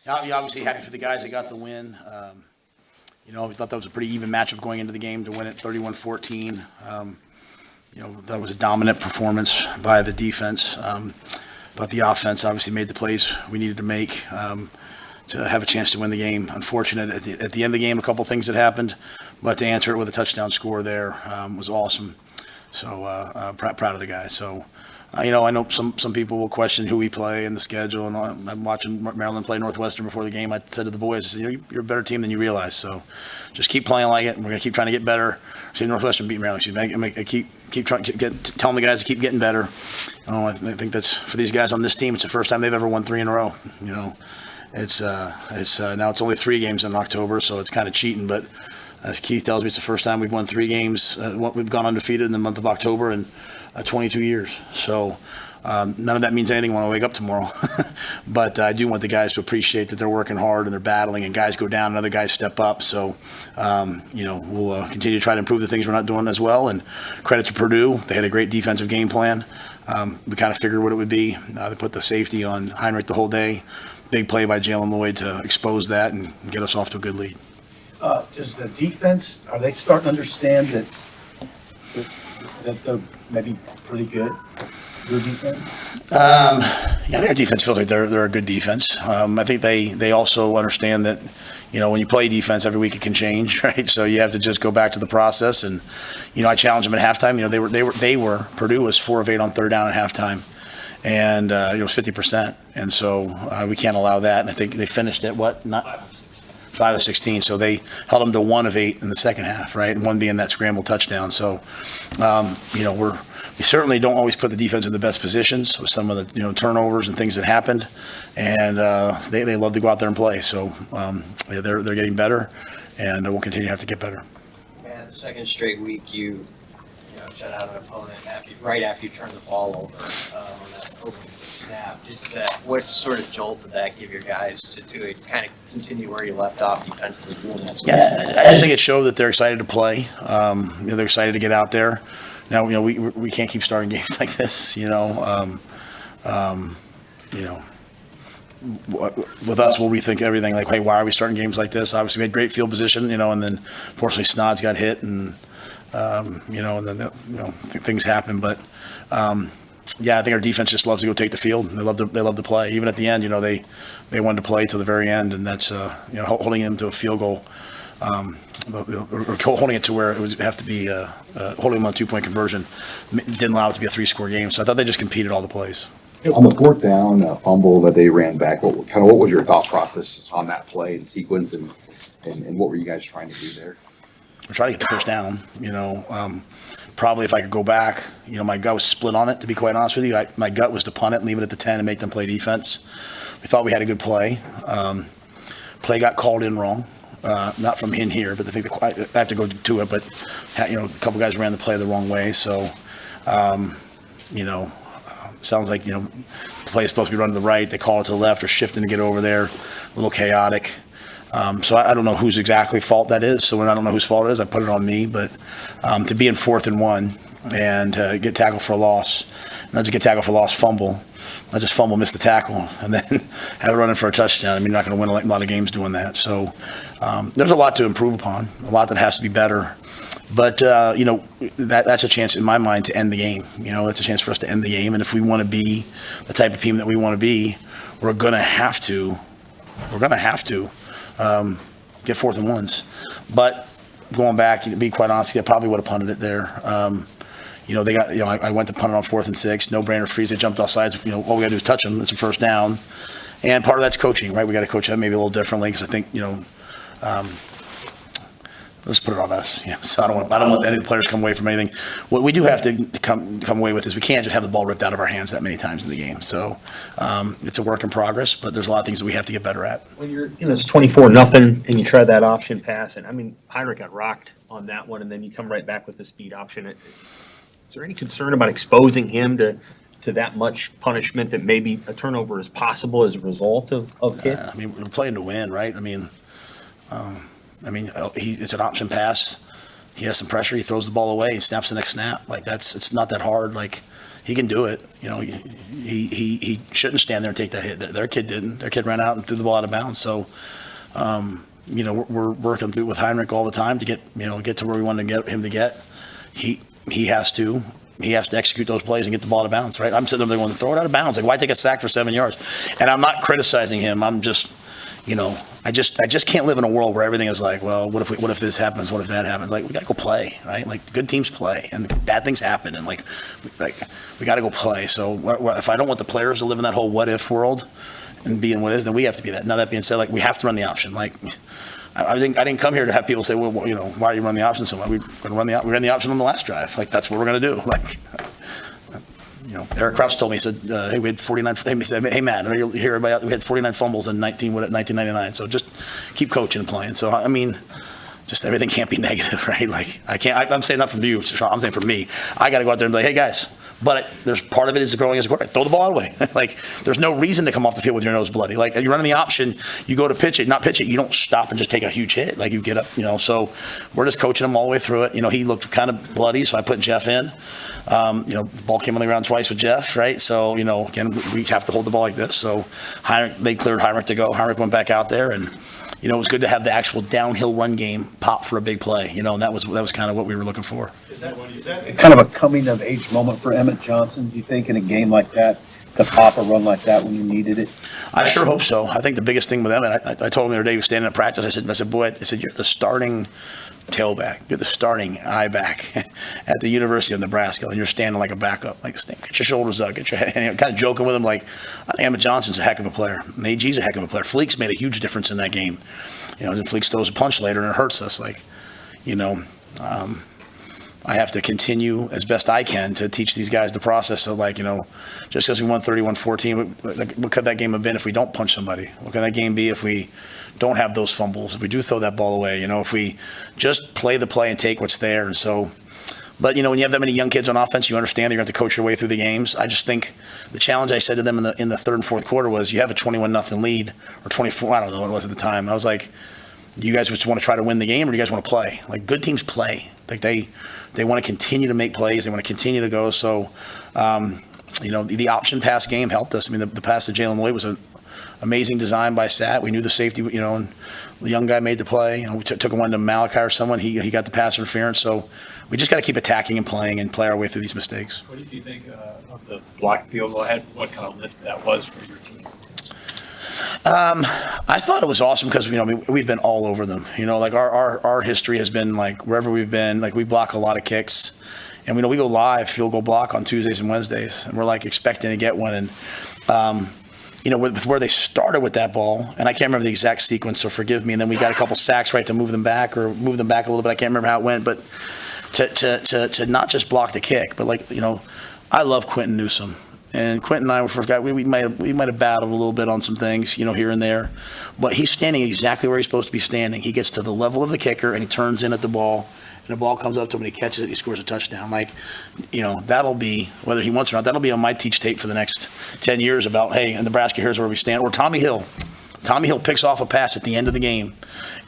You're obviously happy for the guys that got the win. We thought that was a pretty even matchup going into the game to win it 31-14. That was a dominant performance by the defense. But the offense obviously made the plays we needed to make to have a chance to win the game. Unfortunate at the end of the game, a couple things that happened, but to answer it with a touchdown score there was awesome. So proud of the guys. So. I know some people will question who we play and the schedule, and I'm watching Maryland play Northwestern before the game. I said to the boys, you're a better team than you realize. So just keep playing like it, and we're going to keep trying to get better. See Northwestern beat Maryland. Keep trying telling the guys to keep getting better. I think that's for these guys on this team. It's the first time they've ever won 3 in a row. It's now it's only 3 games in October, so it's kind of cheating. But as Keith tells me, it's the first time we've won 3 games. We've gone undefeated in the month of October in 22 years. So none of that means anything when I wake up tomorrow. But I do want the guys to appreciate that they're working hard and they're battling, and guys go down and other guys step up. So, we'll continue to try to improve the things we're not doing as well. And credit to Purdue. They had a great defensive game plan. We kind of figured what it would be. They put the safety on Heinrich the whole day. Big play by Jalen Lloyd to expose that and get us off to a good lead. Does the defense, are they starting to understand that they're maybe pretty good? Good defense? Their defense feels like they're a good defense. I think they also understand that, when you play defense every week it can change, right? So you have to just go back to the process. And, I challenged them at halftime. Purdue was 4 of 8 on third down at halftime. And it was 50%. And so we can't allow that. And I think they finished at what? 5 of 16, so they held them to 1 of 8 in the second half, right? And 1 being that scramble touchdown. So, we certainly don't always put the defense in the best positions with some of the turnovers and things that happened, and they love to go out there and play. So they're getting better, and we'll continue to have to get better. And the second straight week, you shut out an opponent right after you turned the ball over on that opening snap. Just what sort of jolt did that give your guys to do it, kind of continue where you left off defensively doing that? Yeah, I just think it showed that they're excited to play. They're excited to get out there. Now, we can't keep starting games like this. With us, we'll rethink everything. Like, hey, why are we starting games like this? Obviously, we had great field position, and then fortunately, Snods got hit, and and then things happen. But I think our defense just loves to go take the field. They love to play. Even at the end, they wanted to play to the very end, and that's holding them to a field goal, or holding it to where it would have to be holding them on a 2-point conversion. Didn't allow it to be a 3-score game. So I thought they just competed all the plays. On the 4th down fumble that they ran back, what was your thought process on that play and sequence, and what were you guys trying to do there? We're trying to get the first down. Probably if I could go back, my gut was split on it, to be quite honest with you. My gut was to punt it and leave it at the 10 and make them play defense. We thought we had a good play. Play got called in wrong. Not from in here, but I have to go to it. But, a couple guys ran the play the wrong way. So, sounds like, the play is supposed to be running to the right. They call it to the left or shifting to get over there. A little chaotic. So I don't know whose exactly fault that is. So when I don't know whose fault it is, I put it on me. But to be in 4th and 1 and get tackled for a loss, not just get tackled for a loss, fumble, not just fumble, miss the tackle, and then have it running for a touchdown. You're not going to win a lot of games doing that. So there's a lot to improve upon, a lot that has to be better. But, that's a chance in my mind to end the game. It's a chance for us to end the game. And if we want to be the type of team that we want to be, we're going to have to get 4th and 1s. But going back, to be quite honest, I probably would have punted it there. They got, I went to punt it on 4th and 6, no brainer freeze. They jumped off sides. All we got to do is touch them. It's a first down. And part of that's coaching, right? We got to coach that maybe a little differently because I think, let's put it on us. So I don't want any of the players to come away from anything. What we do have to come away with is we can't just have the ball ripped out of our hands that many times in the game. So it's a work in progress, but there's a lot of things that we have to get better at. When you're, it's 24-0 and you try that option pass, and Heinrich got rocked on that one, and then you come right back with the speed option. Is there any concern about exposing him to that much punishment that maybe a turnover is possible as a result of hits? We're playing to win, right? It's an option pass. He has some pressure. He throws the ball away. He snaps the next snap. It's not that hard. he can do it. You know, he shouldn't stand there and take that hit. Their kid didn't. Their kid ran out and threw the ball out of bounds. So, you know, we're working through with Heinrich all the time to get to where we want to get him to get. He has to execute those plays and get the ball out of bounds, right? I'm sitting there going, throw it out of bounds. Like, why take a sack for 7 yards? And I'm not criticizing him. I'm just, you know, I just can't live in a world where everything is like, well, what if this happens? What if that happens? Like, we got to go play, right? Like, good teams play, and bad things happen, and like we got to go play. So if I don't want the players to live in that whole what if world and be in what is, then we have to be that. Now, that being said, like, we have to run the option. Like, I didn't come here to have people say, well, you know, why are you running the option so much? We ran the option on the last drive. Like, that's what we're going to do. Like, you know, Eric Krause told me, he said, hey, we had 49. He said, hey, Matt, you hear everybody out? We had 49 fumbles in 1999. So just keep coaching and playing. So, I mean, just everything can't be negative, right? Like, I'm saying not from you, I'm saying from me. I got to go out there and be like, hey, guys. But there's part of it is growing as a quarterback. Throw the ball away. Like, there's no reason to come off the field with your nose bloody. Like, you're running the option, you go to pitch it, you don't stop and just take a huge hit. Like, you get up, you know. So we're just coaching him all the way through it. You know, he looked kind of bloody, so I put Jeff in. You know, the ball came on the ground twice with Jeff, right? So, you know, again, we have to hold the ball like this. So they cleared Heinrich to go. Heinrich went back out there, and, you know, it was good to have the actual downhill run game pop for a big play, you know, and that was kind of what we were looking for. Is that kind of a coming-of-age moment for Emmett Johnson, do you think, in a game like that, to pop a run like that when you needed it? I sure hope so. I think the biggest thing with Emmett, I told him the other day, he was standing at practice, I said, boy, you're the starting tailback. You're the starting eye back at the University of Nebraska, and you're standing like a backup. Like, get your shoulders up, get your head. And kind of joking with him, like, I think Emmett Johnson's a heck of a player. And AG's a heck of a player. Fleek's made a huge difference in that game. You know, and Fleek throws a punch later and it hurts us. Like, you know, I have to continue as best I can to teach these guys the process of, like, you know, just because we won 31-14, what could that game have been if we don't punch somebody? What could that game be if we don't have those fumbles, if we do throw that ball away, you know, if we just play the play and take what's there? And so, but, you know, when you have that many young kids on offense, you understand that you're going to coach your way through the games. I just think the challenge I said to them in the third and fourth quarter was, you have a 21-0 lead, or 24, I don't know what it was at the time. I was like, do you guys just want to try to win the game, or do you guys want to play? Like, good teams play. Like, they want to continue to make plays. They want to continue to go. So, you know, the option pass game helped us. I mean, the pass to Jalen Lloyd was an amazing design by Sat. We knew the safety, you know, and the young guy made the play. You know, we took one to Malachi or someone. He got the pass interference. So we just got to keep attacking and playing and play our way through these mistakes. What did you think of the blocked field goal? What kind of lift that was for your team? I thought it was awesome because, you know, we've been all over them. You know, like our history has been, like, wherever we've been, like, we block a lot of kicks. And we go live field goal block on Tuesdays and Wednesdays, and we're, like, expecting to get one. And, you know, with where they started with that ball, and I can't remember the exact sequence, so forgive me. And then we got a couple sacks, right, to move them back a little bit. I can't remember how it went, but to not just block the kick, but, like, you know, I love Quinton Newsome. And Quinton and I forgot we might have battled a little bit on some things, you know, here and there. But he's standing exactly where he's supposed to be standing. He gets to the level of the kicker, and he turns in at the ball, and the ball comes up to him, and he catches it, he scores a touchdown. Like, you know, that'll be, whether he wants it or not, that'll be on my teach tape for the next 10 years about, hey, in Nebraska, here's where we stand. Or Tommy Hill picks off a pass at the end of the game,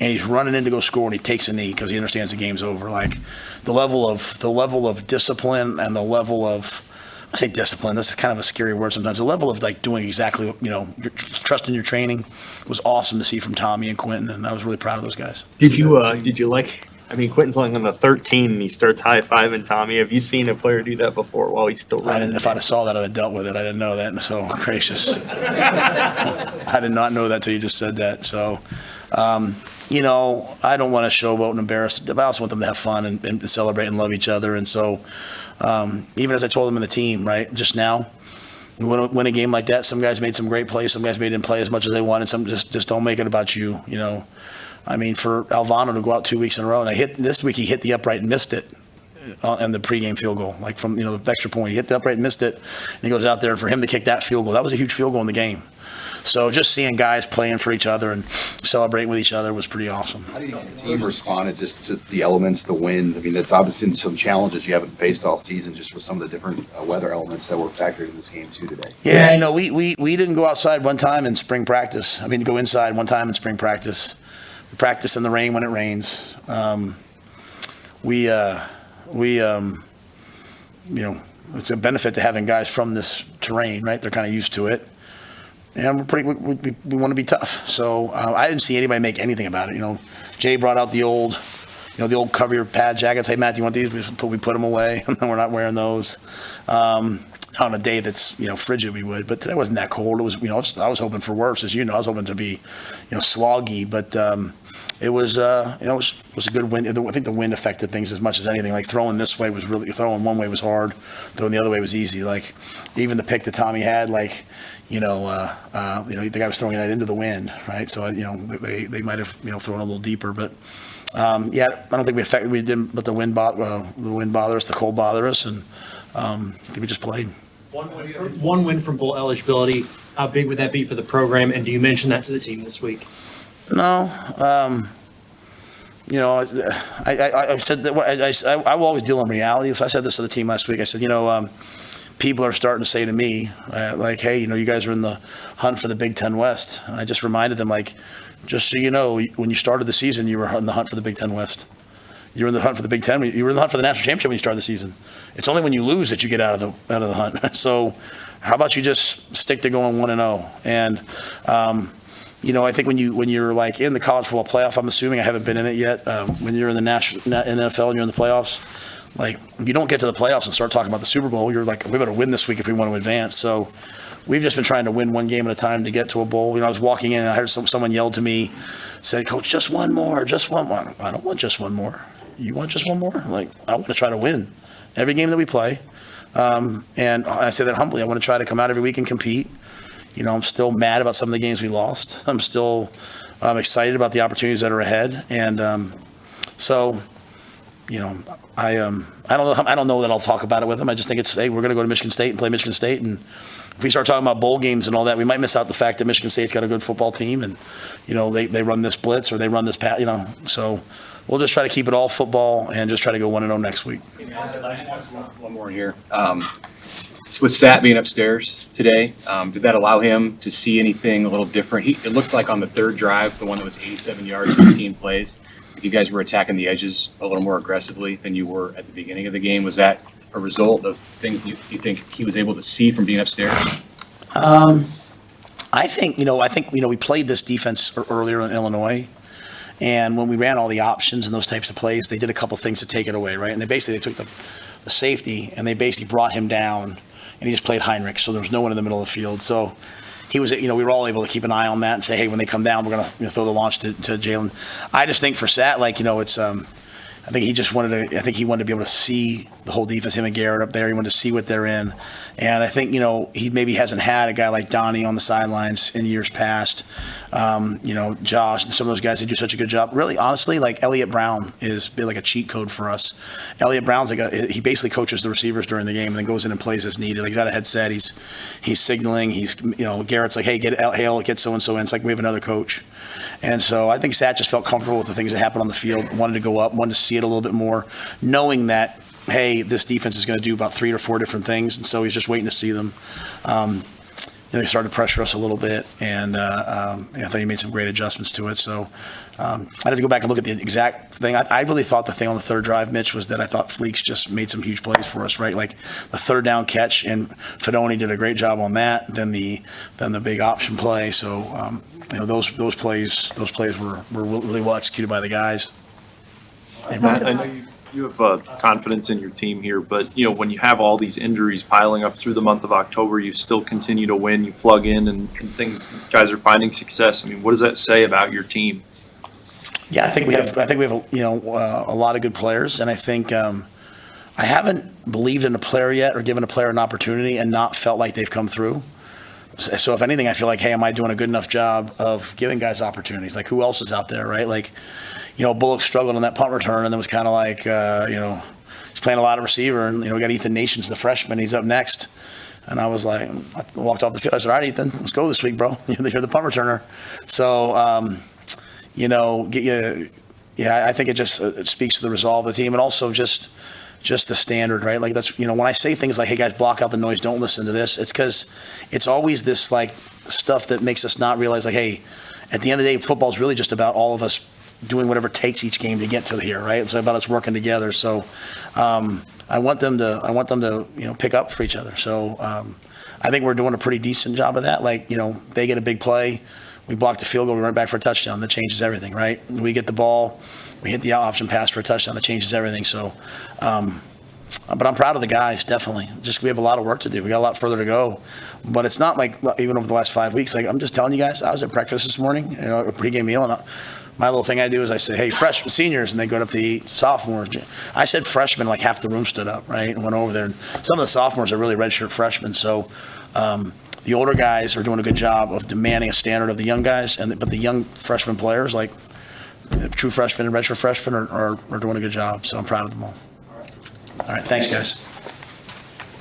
and he's running in to go score, and he takes a knee because he understands the game's over. Like, the level of discipline and the level of, I say discipline, this is kind of a scary word sometimes. The level of, like, doing exactly, you know, your trust in your training was awesome to see from Tommy and Quinton, and I was really proud of those guys. Did you like, I mean, Quinton's only on the 13 and he starts high-fiving Tommy. Have you seen a player do that before while he's still running? If I'd have saw that, I'd have dealt with it. I didn't know that, and so gracious. I did not know that till you just said that. So, you know, I don't want to showboat and embarrass, but I also want them to have fun and celebrate and love each other. And so, even as I told them in the team, right, just now, win a game like that, some guys made some great plays, some guys didn't play as much as they wanted, some just don't make it about you, you know. I mean, for Alvano to go out 2 weeks in a row, and this week he hit the upright and missed it on the pregame field goal, like from, you know, the extra point. He hit the upright and missed it, and he goes out there, and for him to kick that field goal, that was a huge field goal in the game. So just seeing guys playing for each other and celebrating with each other was pretty awesome. How do you think the team responded just to the elements, the wind? I mean, that's obviously some challenges you haven't faced all season, just with some of the different weather elements that were factored in this game too today. Yeah, you know, we didn't go outside one time in spring practice. I mean, go inside one time in spring practice. We practice in the rain when it rains. You know, it's a benefit to having guys from this terrain, right? They're kind of used to it. And we want to be tough. So I didn't see anybody make anything about it. Jay brought out the old cover your pad jackets. Hey, Matt, do you want these? We put them away, and then we're not wearing those. On a day that's frigid, we would. But today wasn't that cold. It was I was hoping for worse, as you know. I was hoping to be sloggy, but it was a good wind. I think the wind affected things as much as anything. Like throwing this way was really throwing one way was hard, throwing the other way was easy. Like even the pick that Tommy had, like the guy was throwing that into the wind, right? So they might have thrown a little deeper, but. I don't think we didn't let the wind bother us, the cold bother us, and I think we just played. One win from bowl eligibility. How big would that be for the program? And do you mention that to the team this week? No, I said that I will always deal in reality. So I said this to the team last week. I said, people are starting to say to me, like, hey, you guys are in the hunt for the Big Ten West. And I just reminded them, like, just so you know, when you started the season, you were in the hunt for the Big Ten West. You were in the hunt for the Big Ten. You were in the hunt for the national championship when you started the season. It's only when you lose that you get out of the hunt. So, how about you just stick to going 1-0? And I think when you're like in the college football playoff, I'm assuming I haven't been in it yet. When you're in the NFL and you're in the playoffs, like you don't get to the playoffs and start talking about the Super Bowl. You're like, we better win this week if we want to advance. So. We've just been trying to win one game at a time to get to a bowl. I was walking in and I heard someone yelled to me, said, "Coach, just one more, just one more." I don't want just one more. You want just one more? Like, I want to try to win every game that we play. And I say that humbly. I want to try to come out every week and compete. I'm still mad about some of the games we lost. I'm still excited about the opportunities that are ahead. And I don't know that I'll talk about it with them. I just think it's, hey, we're going to go to Michigan State and play Michigan State. And if we start talking about bowl games and all that, we might miss out the fact that Michigan State's got a good football team and, they run this blitz or they run this pass, So we'll just try to keep it all football and just try to go 1-0 next week. One more here. With Sat being upstairs today, did that allow him to see anything a little different? It looked like on the third drive, the one that was 87 yards, 15 plays, you guys were attacking the edges a little more aggressively than you were at the beginning of the game. Was that a result of things you think he was able to see from being upstairs? I think we played this defense earlier in Illinois, and when we ran all the options and those types of plays, they did a couple things to take it away, right? And they took the safety and they basically brought him down, and he just played Heinrich, so there was no one in the middle of the field. So he was, we were all able to keep an eye on that and say, hey, when they come down, we're going to throw the launch to Jalen. I just think for Sat, it's I think he wanted to be able to see the whole defense, him and Garrett up there. He wanted to see what they're in. And I think, he maybe hasn't had a guy like Donnie on the sidelines in years past. Josh and some of those guys, they do such a good job. Really, honestly, like Elliott Brown is like a cheat code for us. Elliott Brown's he basically coaches the receivers during the game and then goes in and plays as needed. Like he's got a headset. He's signaling. Garrett's like, hey, get so-and-so in. It's like we have another coach. And so I think Sat just felt comfortable with the things that happened on the field, wanted to go up, wanted to see it a little bit more, knowing that, hey, this defense is going to do about 3 or 4 different things. And so he's just waiting to see them. He started to pressure us a little bit, and I thought he made some great adjustments to it. So I had to go back and look at the exact thing. I really thought the thing on the third drive, Mitch, was that I thought Fleeks just made some huge plays for us, right? Like the third down catch, and Fedoni did a great job on that. Then the big option play. So those plays were really well executed by the guys. Matt, I know you have confidence in your team here, but when you have all these injuries piling up through the month of October, you still continue to win. You plug in and things. Guys are finding success. I mean, what does that say about your team? Yeah, I think we have a lot of good players, and I think I haven't believed in a player yet or given a player an opportunity and not felt like they've come through. So if anything, I feel like, hey, am I doing a good enough job of giving guys opportunities? Like, who else is out there, right? Like, Bullock struggled on that punt return, and then was kind of like, he's playing a lot of receiver, and we got Ethan Nations, the freshman, he's up next. And I was like, I walked off the field. I said, all right, Ethan, let's go this week, bro. You're the punt returner. So, I think it speaks to the resolve of the team, and also just the standard, right? Like that's, when I say things like, hey guys, block out the noise, don't listen to this, it's because it's always this like stuff that makes us not realize like, hey, at the end of the day, football is really just about all of us doing whatever it takes each game to get to here, right? It's about us working together. So I I want them to, pick up for each other. So I think we're doing a pretty decent job of that. Like, they get a big play, we block the field goal, we run back for a touchdown. That changes everything, right? We get the ball, we hit the out option pass for a touchdown. That changes everything. So, but I'm proud of the guys, definitely. Just we have a lot of work to do. We got a lot further to go. But it's not like even over the last 5 weeks. Like I'm just telling you guys, I was at breakfast this morning, a pregame meal, and my little thing I do is I say, hey, freshmen, seniors, and they go up to eat sophomores. I said freshmen, like half the room stood up, right, and went over there. And some of the sophomores are really redshirt freshmen. So the older guys are doing a good job of demanding a standard of the young guys, but the young freshman players, like true freshmen and redshirt freshmen, are doing a good job. So I'm proud of them all. All right, thanks, guys.